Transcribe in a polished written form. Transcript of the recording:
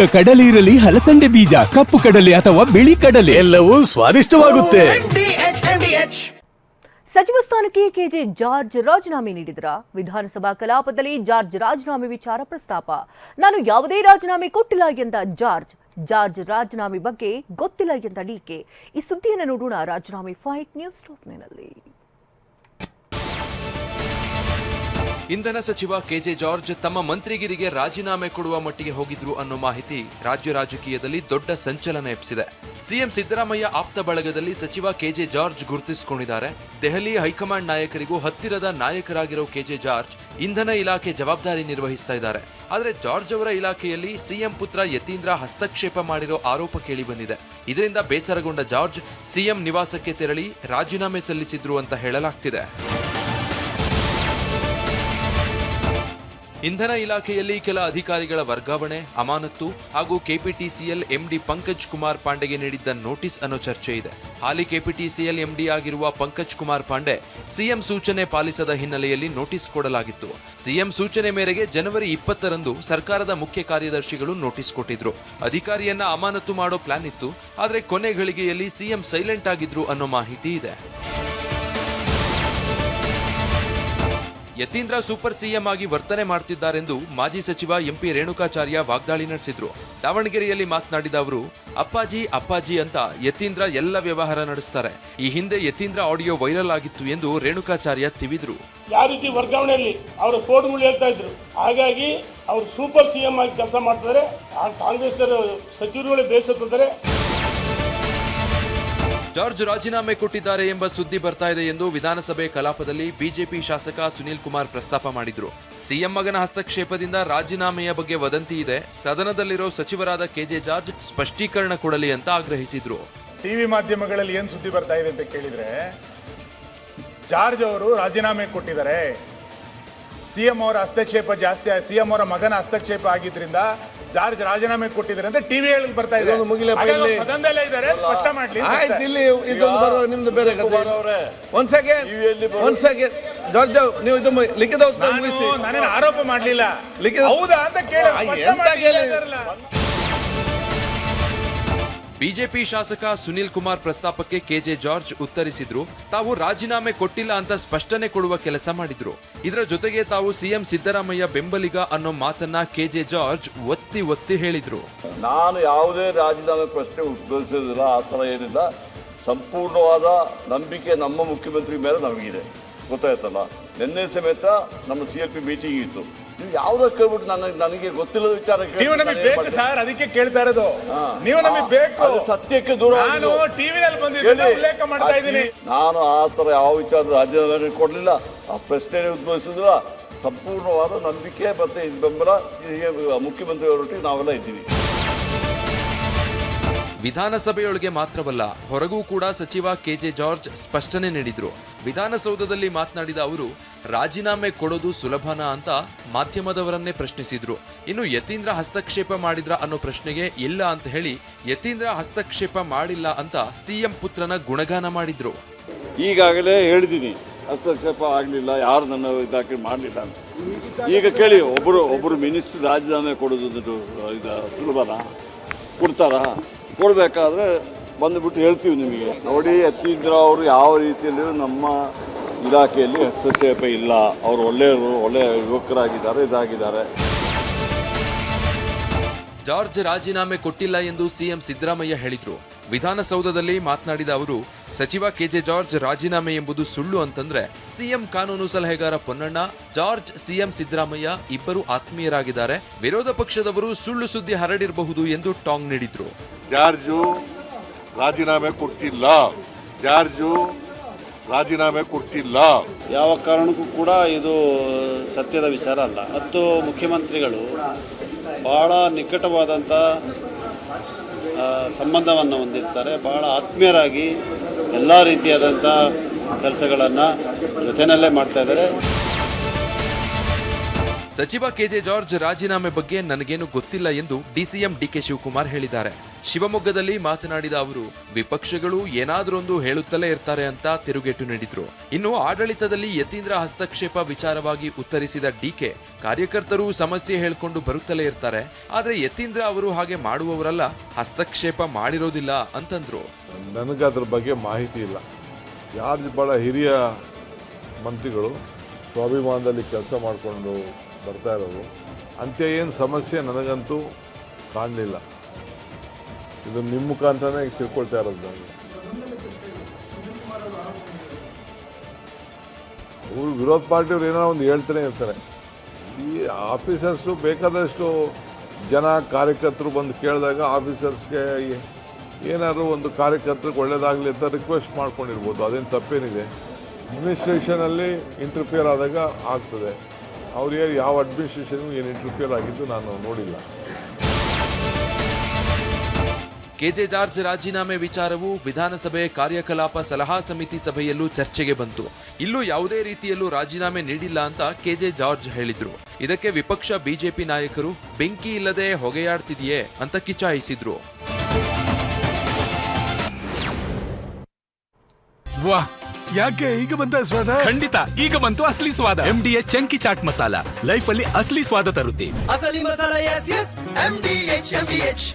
ಈಗ ಕಡಲೆ ಇರಲಿ, ಹಲಸಂಡೆ ಬೀಜ, ಕಪ್ಪು ಕಡಲೆ ಅಥವಾ ಬಿಳಿ ಕಡಲೆ, ಎಲ್ಲವೂ ಸ್ವಾದಿಷ್ಟವಾಗುತ್ತೆ. ಸಚಿವ ಸ್ಥಾನಕ್ಕೆ ಕೆಜೆ ಜಾರ್ಜ್ ರಾಜೀನಾಮೆ ನೀಡಿದ್ರ? ವಿಧಾನಸಭಾ ಕಲಾಪದಲ್ಲಿ ಜಾರ್ಜ್ ರಾಜೀನಾಮೆ ವಿಚಾರ ಪ್ರಸ್ತಾಪ. ನಾನು ಯಾವುದೇ ರಾಜೀನಾಮೆ ಕೊಟ್ಟಿಲ್ಲ ಎಂದ ಜಾರ್ಜ್ ರಾಜೀನಾಮೆ ಬಗ್ಗೆ ಗೊತ್ತಿಲ್ಲ ಎಂದ ಡಿಕೆ. ಈ ಸುದ್ದಿಯನ್ನು ನೋಡೋಣ ರಾಜೀನಾಮೆ ಫೈಟ್ ನ್ಯೂಸ್ ಟಾಪ್ನಲ್ಲಿ. ಇಂಧನ ಸಚಿವ ಕೆಜೆ ಜಾರ್ಜ್ ತಮ್ಮ ಮಂತ್ರಿಗಿರಿಗೆ ರಾಜೀನಾಮೆ ಕೊಡುವ ಮಟ್ಟಿಗೆ ಹೋಗಿದ್ರು ಅನ್ನೋ ಮಾಹಿತಿ ರಾಜ್ಯ ರಾಜಕೀಯದಲ್ಲಿ ದೊಡ್ಡ ಸಂಚಲನ ಎಬ್ಬಿಸಿದೆ. ಸಿಎಂ ಸಿದ್ದರಾಮಯ್ಯ ಆಪ್ತ ಬಳಗದಲ್ಲಿ ಸಚಿವ ಕೆಜೆ ಜಾರ್ಜ್ ಗುರುತಿಸಿಕೊಂಡಿದ್ದಾರೆ. ದೆಹಲಿ ಹೈಕಮಾಂಡ್ ನಾಯಕರಿಗೂ ಹತ್ತಿರದ ನಾಯಕರಾಗಿರೋ ಕೆಜೆ ಜಾರ್ಜ್ ಇಂಧನ ಇಲಾಖೆ ಜವಾಬ್ದಾರಿ ನಿರ್ವಹಿಸ್ತಾ ಇದ್ದಾರೆ. ಆದರೆ ಜಾರ್ಜ್ ಅವರ ಇಲಾಖೆಯಲ್ಲಿ ಸಿಎಂ ಪುತ್ರ ಯತೀಂದ್ರ ಹಸ್ತಕ್ಷೇಪ ಮಾಡಿರೋ ಆರೋಪ ಕೇಳಿ ಬಂದಿದೆ. ಇದರಿಂದ ಬೇಸರಗೊಂಡ ಜಾರ್ಜ್ ಸಿಎಂ ನಿವಾಸಕ್ಕೆ ತೆರಳಿ ರಾಜೀನಾಮೆ ಸಲ್ಲಿಸಿದ್ರು ಅಂತ ಹೇಳಲಾಗ್ತಿದೆ. ಇಂಧನ ಇಲಾಖೆಯಲ್ಲಿ ಕೆಲ ಅಧಿಕಾರಿಗಳ ವರ್ಗಾವಣೆ, ಅಮಾನತ್ತು ಹಾಗೂ ಕೆಪಿಟಿಸಿಎಲ್ ಎಂಡಿ ಪಂಕಜ್ ಕುಮಾರ್ ಪಾಂಡೆಗೆ ನೀಡಿದ್ದ ನೋಟಿಸ್ ಅನ್ನೋ ಚರ್ಚೆ ಇದೆ. ಹಾಲಿ ಕೆಪಿಟಿಸಿಎಲ್ ಎಂಡಿ ಆಗಿರುವ ಪಂಕಜ್ ಕುಮಾರ್ ಪಾಂಡೆ ಸಿಎಂ ಸೂಚನೆ ಪಾಲಿಸದ ಹಿನ್ನೆಲೆಯಲ್ಲಿ ನೋಟಿಸ್ ಕೊಡಲಾಗಿತ್ತು. ಸಿಎಂ ಸೂಚನೆ ಮೇರೆಗೆ ಜನವರಿ 20ರಂದು ಸರ್ಕಾರದ ಮುಖ್ಯ ಕಾರ್ಯದರ್ಶಿಗಳು ನೋಟಿಸ್ ಕೊಟ್ಟಿದ್ರು. ಅಧಿಕಾರಿಯನ್ನ ಅಮಾನತು ಮಾಡೋ ಪ್ಲಾನ್ ಇತ್ತು. ಆದರೆ ಕೊನೆ ಗಳಿಗೆಯಲ್ಲಿ ಸಿಎಂ ಸೈಲೆಂಟ್ ಆಗಿದ್ರು ಅನ್ನೋ ಮಾಹಿತಿ ಇದೆ. ಯತೀಂದ್ರ ಸೂಪರ್ ಸಿಎಂ ಆಗಿ ವರ್ತನೆ ಮಾಡ್ತಿದ್ದಾರೆಂದು ಮಾಜಿ ಸಚಿವ ಎಂಪಿ ರೇಣುಕಾಚಾರ್ಯ ವಾಗ್ದಾಳಿ ನಡೆಸಿದ್ರು. ದಾವಣಗೆರೆಯಲ್ಲಿ ಮಾತನಾಡಿದ ಅವರು, ಅಪ್ಪಾಜಿ ಅಂತ ಯತೀಂದ್ರ ಎಲ್ಲ ವ್ಯವಹಾರ ನಡೆಸ್ತಾರೆ. ಈ ಹಿಂದೆ ಯತೀಂದ್ರ ಆಡಿಯೋ ವೈರಲ್ ಆಗಿತ್ತು ಎಂದು ರೇಣುಕಾಚಾರ್ಯ ತಿವಿದ್ರು. ಯಾವ ರೀತಿ ವರ್ಗಾವಣೆಯಲ್ಲಿ ಅವರ ಕೋಡ್ಗಳು ಹೇಳ್ತಾ ಇದ್ರು. ಹಾಗಾಗಿ ಅವರು ಸೂಪರ್ ಸಿಎಂ ಆಗಿ ಕೆಲಸ ಮಾಡ್ತಿದ್ದಾರೆ. ಕಾಂಗ್ರೆಸ್ ಸಚಿವರುಗಳೇ ಬೇಸತ್ತಿದ್ದಾರೆ. ಜಾರ್ಜ್ ರಾಜೀನಾಮೆ ಕೊಟ್ಟಿದ್ದಾರೆ ಎಂಬ ಸುದ್ದಿ ಬರ್ತಾ ಇದೆ ಎಂದು ವಿಧಾನಸಭೆ ಕಲಾಪದಲ್ಲಿ ಬಿಜೆಪಿ ಶಾಸಕ ಸುನೀಲ್ ಕುಮಾರ್ ಪ್ರಸ್ತಾಪ ಮಾಡಿದ್ರು. ಸಿಎಂ ಮಗನ ಹಸ್ತಕ್ಷೇಪದಿಂದ ರಾಜೀನಾಮೆಯ ಬಗ್ಗೆ ವದಂತಿ ಇದೆ. ಸದನದಲ್ಲಿರೋ ಸಚಿವರಾದ ಕೆಜೆ ಜಾರ್ಜ್ ಸ್ಪಷ್ಟೀಕರಣ ಕೊಡಲಿ ಅಂತ ಆಗ್ರಹಿಸಿದ್ರು. ಟಿವಿ ಮಾಧ್ಯಮಗಳಲ್ಲಿ ಏನ್ ಸುದ್ದಿ ಬರ್ತಾ ಇದೆ ಅಂತ ಕೇಳಿದ್ರೆ, ಜಾರ್ಜ್ ಅವರು ರಾಜೀನಾಮೆ ಕೊಟ್ಟಿದ್ದಾರೆ, ಸಿಎಂ ಅವರ ಹಸ್ತಕ್ಷೇಪ ಜಾಸ್ತಿ, ಸಿಎಂ ಅವರ ಮಗನ ಹಸ್ತಕ್ಷೇಪ ಆಗಿದ್ರಿಂದ ಜಾರ್ಜ್ ರಾಜೀನಾಮೆ ಕೊಟ್ಟಿದ್ದಾರೆ ಅಂತ ಟಿವಿ ಹೇಳಿ ಬರ್ತಾ ಇದೆ. ಸದನದಲ್ಲೇ ಇದ್ದಾರೆ, ಸ್ಪಷ್ಟ ಮಾಡ್ಲಿ. ನಿಮ್ದು ಬೇರೆ ಒಂದ್ ಸೆಕೆಂಡ್ ಜಾರ್ಜ್, ನೀವು ಇದು ಲಿಖಿತ ಉತ್ತರ ಮುಗಿಸಿ. ನಾನೇನು ಆರೋಪ ಮಾಡ್ಲಿಲ್ಲ, ಹೌದಾ ಅಂತ ಕೇಳಿ. ಬಿಜೆಪಿ ಶಾಸಕ ಸುನೀಲ್ ಕುಮಾರ್ ಪ್ರಸ್ತಾಪಕ್ಕೆ ಕೆಜೆ ಜಾರ್ಜ್ ಉತ್ತರಿಸಿದ್ರು. ತಾವು ರಾಜೀನಾಮೆ ಕೊಟ್ಟಿಲ್ಲ ಅಂತ ಸ್ಪಷ್ಟನೆ ಕೊಡುವ ಕೆಲಸ ಮಾಡಿದ್ರು. ಇದರ ಜೊತೆಗೆ ತಾವು ಸಿಎಂ ಸಿದ್ದರಾಮಯ್ಯ ಬೆಂಬಲಿಗ ಅನ್ನೋ ಮಾತನ್ನ ಕೆಜೆ ಜಾರ್ಜ್ ಒತ್ತಿ ಹೇಳಿದ್ರು. ನಾನು ಯಾವುದೇ ರಾಜೀನಾಮೆ ಪ್ರಶ್ನೆ ಉದ್ಭವಿಸೋದಿಲ್ಲ, ಆ ಥರ ಏನಿಲ್ಲ. ಸಂಪೂರ್ಣವಾದ ನಂಬಿಕೆ ನಮ್ಮ ಮುಖ್ಯಮಂತ್ರಿ ಮೇಲೆ ನಮಗಿದೆ, ಗೊತ್ತಾಯ್ತಲ್ಲ. ನಿನ್ನೆ ಸಮೇತ ನಮ್ಮ CLP ಮೀಟಿಂಗ್ ಇತ್ತು. ನೀವು ಯಾವ್ದೋ ಕೇಳ್ಬಿಟ್ಟು ನನಗೆ ಗೊತ್ತಿಲ್ಲದ ವಿಚಾರ ಸರ್, ಅದಕ್ಕೆ ಕೇಳ್ತಾ ಇರೋದು. ನೀವು ನಮಗೆ ಬೇಕು, ಸತ್ಯಕ್ಕೆ ದೂರ. ನಾನು ಟಿವಿನಲ್ಲಿ ಬಂದಿದ್ದೀನಿ, ಉಲ್ಲೇಖ ಮಾಡ್ತಾ ಇದ್ದೀನಿ. ನಾನು ಆ ಥರ ಯಾವ ವಿಚಾರ ರಾಜೀನಾಮೆ ಕೊಡಲಿಲ್ಲ, ಆ ಪ್ರಶ್ನೆ ಉದ್ಭವಿಸಿದ್ರ. ಸಂಪೂರ್ಣವಾದ ನಂಬಿಕೆ ಮತ್ತೆ ಬೆಂಬಲ ಮುಖ್ಯಮಂತ್ರಿ ಅವರೊಟ್ಟಿಗೆ ನಾವೆಲ್ಲ ಇದ್ದೀವಿ. ವಿಧಾನಸಭೆಯೊಳಗೆ ಮಾತ್ರವಲ್ಲ, ಹೊರಗೂ ಕೂಡ ಸಚಿವ ಕೆಜೆ ಜಾರ್ಜ್ ಸ್ಪಷ್ಟನೆ ನೀಡಿದ್ರು. ವಿಧಾನಸೌಧದಲ್ಲಿ ಮಾತನಾಡಿದ ಅವರು, ರಾಜೀನಾಮೆ ಕೊಡೋದು ಸುಲಭನಾ ಅಂತ ಮಾಧ್ಯಮದವರನ್ನೇ ಪ್ರಶ್ನಿಸಿದ್ರು. ಇನ್ನು ಯತೀಂದ್ರ ಹಸ್ತಕ್ಷೇಪ ಮಾಡಿದ್ರ ಅನ್ನೋ ಪ್ರಶ್ನೆಗೆ ಇಲ್ಲ ಅಂತ ಹೇಳಿ, ಯತೀಂದ್ರ ಹಸ್ತಕ್ಷೇಪ ಮಾಡಿಲ್ಲ ಅಂತ ಸಿಎಂ ಪುತ್ರನ ಗುಣಗಾನ ಮಾಡಿದ್ರು. ಈಗಾಗಲೇ ಹೇಳಿದ್ದೀನಿ, ಹಸ್ತಕ್ಷೇಪ ಆಗಲಿಲ್ಲ, ಯಾರು ನನ್ನ ಇದಾಗಿ ಮಾಡಲಿಲ್ಲ ಅಂತ. ಈಗ ಕೇಳಿ, ಒಬ್ಬರು ಮಿನಿಸ್ಟರ್ ರಾಜೀನಾಮೆ ಕೊಡೋದು ಸುಲಭನಾ? ಕೊಡ್ತಾರ? ಕೊಡಬೇಕಾದ್ರೆ ಬಂದುಬಿಟ್ಟು ಹೇಳ್ತೀವಿ ನಿಮಗೆ. ನೋಡಿ, ಯತೀಂದ್ರ ಅವರು ಯಾವ ರೀತಿಯಲ್ಲಿ ನಮ್ಮ ಇಲಾಖೆಯಲ್ಲಿ ಹಸ್ತಕ್ಷೇಪ ಇಲ್ಲ. ಅವರು ಒಳ್ಳೆಯ ಯುವಕರಾಗಿದ್ದಾರೆ, ಇದಾಗಿದ್ದಾರೆ. ಜಾರ್ಜ್ ರಾಜೀನಾಮೆ ಕೊಟ್ಟಿಲ್ಲ ಎಂದು ಸಿಎಂ ಸಿದ್ದರಾಮಯ್ಯ ಹೇಳಿದ್ರು. ವಿಧಾನಸೌಧದಲ್ಲಿ ಮಾತನಾಡಿದ ಅವರು, ಸಚಿವ ಕೆಜೆ ಜಾರ್ಜ್ ರಾಜೀನಾಮೆ ಎಂಬುದು ಸುಳ್ಳು ಅಂತಂದ್ರೆ, ಸಿಎಂ ಕಾನೂನು ಸಲಹೆಗಾರ ಪೊನ್ನಣ್ಣ, ಜಾರ್ಜ್, ಸಿಎಂ ಸಿದ್ದರಾಮಯ್ಯ ಇಬ್ಬರು ಆತ್ಮೀಯರಾಗಿದ್ದಾರೆ. ವಿರೋಧ ಪಕ್ಷದವರು ಸುಳ್ಳು ಸುದ್ದಿ ಹರಡಿರಬಹುದು ಎಂದು ಟಾಂಗ್ ನೀಡಿದ್ರು. ಜಾರ್ಜು ರಾಜೀನಾಮೆ ಕೊಟ್ಟಿಲ್ಲ. ಯಾವ ಕಾರಣಕ್ಕೂ ಕೂಡ ಇದು ಸತ್ಯದ ವಿಚಾರ ಅಲ್ಲ. ಮತ್ತು ಮುಖ್ಯಮಂತ್ರಿಗಳು ಬಹಳ ನಿಕಟವಾದಂಥ ಸಂಬಂಧವನ್ನು ಹೊಂದಿರ್ತಾರೆ. ಬಹಳ ಆತ್ಮೀಯರಾಗಿ ಎಲ್ಲ ರೀತಿಯಾದಂಥ ಕೆಲಸಗಳನ್ನು ಜೊತೆಯಲ್ಲೇ ಮಾಡ್ತಾ ಇದ್ದಾರೆ. ಸಚಿವ ಕೆಜೆ ಜಾರ್ಜ್ ರಾಜೀನಾಮೆ ಬಗ್ಗೆ ನನಗೇನು ಗೊತ್ತಿಲ್ಲ ಎಂದು ಡಿಸಿಎಂ ಡಿಕೆ ಶಿವಕುಮಾರ್ ಹೇಳಿದ್ದಾರೆ. ಶಿವಮೊಗ್ಗದಲ್ಲಿ ಮಾತನಾಡಿದ ಅವರು, ವಿಪಕ್ಷಗಳು ಏನಾದರೊಂದು ಹೇಳುತ್ತಲೇ ಇರ್ತಾರೆ ಅಂತ ತಿರುಗೇಟು ನೀಡಿದ್ರು. ಇನ್ನು ಆಡಳಿತದಲ್ಲಿ ಯತೀಂದ್ರ ಹಸ್ತಕ್ಷೇಪ ವಿಚಾರವಾಗಿ ಉತ್ತರಿಸಿದ ಡಿಕೆ, ಕಾರ್ಯಕರ್ತರು ಸಮಸ್ಯೆ ಹೇಳ್ಕೊಂಡು ಬರುತ್ತಲೇ ಇರ್ತಾರೆ, ಆದ್ರೆ ಯತೀಂದ್ರ ಅವರು ಹಾಗೆ ಮಾಡುವವರಲ್ಲ, ಹಸ್ತಕ್ಷೇಪ ಮಾಡಿರೋದಿಲ್ಲ ಅಂತಂದ್ರು. ನನಗೆ ಅದ್ರ ಬಗ್ಗೆ ಮಾಹಿತಿ ಇಲ್ಲ. ಜಾರ್ಜ್ ಭಾಳ ಹಿರಿಯ ಮಂತ್ರಿಗಳು, ಸ್ವಾಭಿಮಾನದಲ್ಲಿ ಕೆಲಸ ಮಾಡಿಕೊಂಡು ಬರ್ತಾ ಇರೋದು. ಅಂತ್ಯ ಏನು ಸಮಸ್ಯೆ ನನಗಂತೂ ಕಾಣಲಿಲ್ಲ. ಇದು ನಿಮ್ಮ ಮುಖಾಂತರನೇ ತಿಳ್ಕೊಳ್ತಾ ಇರೋದು ನಾನು. ಅವರು ವಿರೋಧ ಪಾರ್ಟಿಯವ್ರು ಏನೋ ಒಂದು ಹೇಳ್ತಾನೆ ಇರ್ತಾರೆ. ಈ ಆಫೀಸರ್ಸು ಬೇಕಾದಷ್ಟು ಜನ ಕಾರ್ಯಕರ್ತರು ಬಂದು ಕೇಳಿದಾಗ ಆಫೀಸರ್ಸ್ಗೆ ಏನಾದ್ರು ಒಂದು ಕಾರ್ಯಕರ್ತರಿಗೆ ಒಳ್ಳೇದಾಗಲಿ ಅಂತ ರಿಕ್ವೆಸ್ಟ್ ಮಾಡ್ಕೊಂಡಿರ್ಬೋದು. ಅದೇನು ತಪ್ಪೇನಿದೆ. ಅಡ್ಮಿನಿಸ್ಟ್ರೇಷನಲ್ಲಿ ಇಂಟರ್ಫಿಯರ್ ಆದಾಗ ಆಗ್ತದೆ. ಅವ್ರಿಗೆ ಯಾವ ಅಡ್ಮಿನಿಸ್ಟ್ರೇಷನ್ಗೂ ಏನು ಇಂಟರ್ಫಿಯರ್ ಆಗಿದ್ದು ನಾನು ನೋಡಿಲ್ಲ. ಕೆಜೆ ಜಾರ್ಜ್ ರಾಜೀನಾಮೆ ವಿಚಾರವು ವಿಧಾನಸಭೆ ಕಾರ್ಯಕಲಾಪ ಸಲಹಾ ಸಮಿತಿ ಸಭೆಯಲ್ಲೂ ಚರ್ಚೆಗೆ ಬಂತು. ಇಲ್ಲೂ ಯಾವುದೇ ರೀತಿಯಲ್ಲೂ ರಾಜೀನಾಮೆ ನೀಡಿಲ್ಲ ಅಂತ ಕೆಜೆ ಜಾರ್ಜ್ ಹೇಳಿದ್ರು. ಇದಕ್ಕೆ ವಿಪಕ್ಷ ಬಿಜೆಪಿ ನಾಯಕರು ಬೆಂಕಿ ಇಲ್ಲದೆ ಹೊಗೆಯಾಡ್ತಿದೆಯೇ ಅಂತ ಕಿಚಾಯಿಸಿದ್ರು. ವಾಹ್, ಯಾಕೆ ಈಗ ಬಂತ ಸ್ವಾದ? ಖಂಡಿತ ಈಗ ಬಂತು ಅಸಲಿ ಸ್ವಾದ. MDH chunky chaat masala life ಅಲ್ಲಿ ಅಸಲಿ ಸ್ವಾದ ತರುತ್ತೆ. ಅಸಲಿ ಮಸಾಲ, ಎಸ್ ಎಸ್ MDH